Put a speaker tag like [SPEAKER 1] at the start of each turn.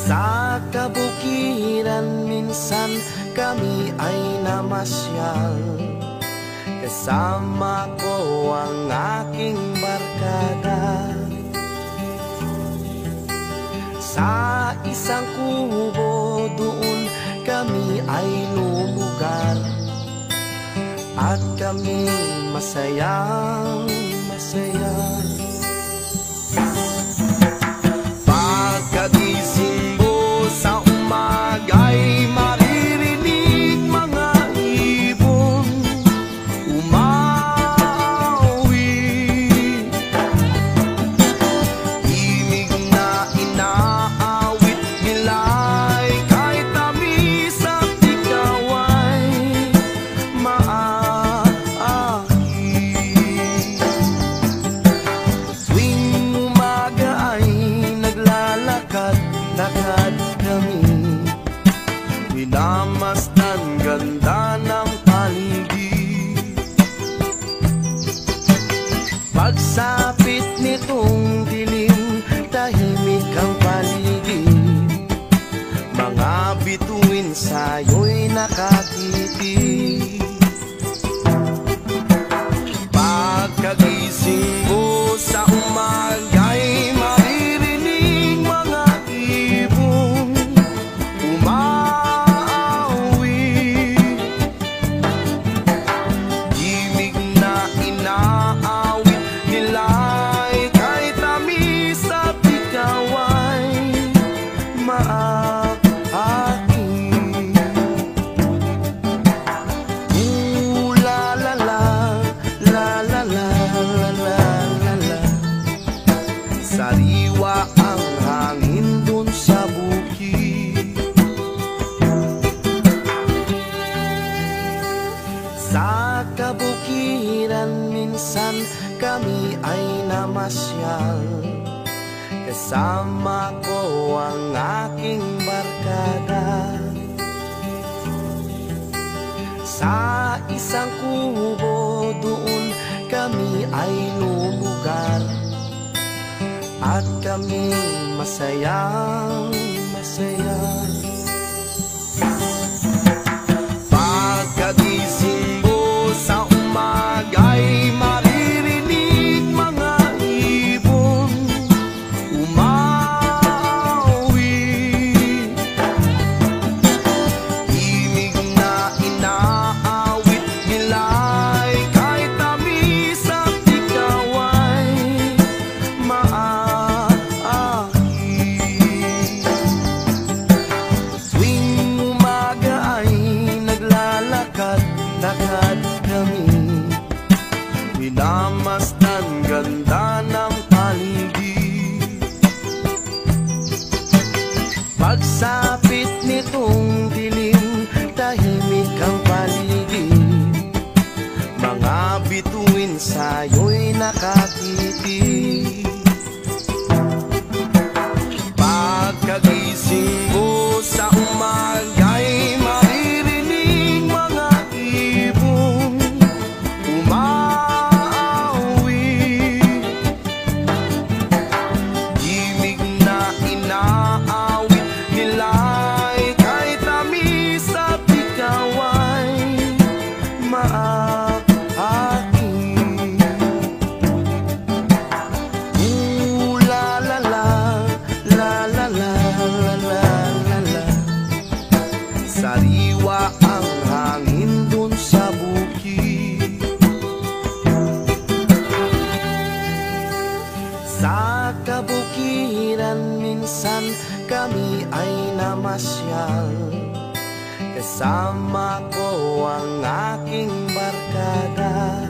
[SPEAKER 1] Sa kabukiran minsan kami ay namasyal, kasama ko ang aking barkada. Sa isang kubo doon kami ay lumugar, at kami masayang masaya. Pagkagising mo sa umaga'y maririnig mga ibon umawi. Himig na inaawit nila'y kahit tamis at ikaw ay maaari. Tuwing umaga ay naglalakad-lakad kami, minamasdan ganda ng paligid. Pagsapit nitong dilim, tahimik ang paligid, mga bituin sa'yo'y nakatitig. Pagkagising mo sa umaga'y maririnig mga ibon umawi. Himig na inaawit nila'y kahit tamis at ikaw ay maaking. Ooh la la la, la la la la la la la. Sariwa ang hangin dun sa bukid. Sa kabukiran minsan kami ay namasyal, kasama ko ang aking barkada. Sa isang kubo doon kami ay lumugar, at kami masayang masaya. Pagkagising mo sa umaga'y maririnig mga ibon umawi. Himig na inaawit nila'y kahit tamis at ikaw ay maaari. Tuwing umaga ay naglalakad-lakad kami, minamasdan ganda ng paligid. Pagsapit nitong dilim, tahimik ang paligid, mga bituin sa'yo'y nakatitig. Pagkagising mo sa umaga'y maririnig mga ibon umawi. Himig na inaawit nila'y kahit tamis at ikaw ay maaking. Ooh la la la, la la la la la la la. Sariwa ang hangin dun sa bukid. Sa kabukiran minsan kami ay namasyal, kasama ko ang aking barkada.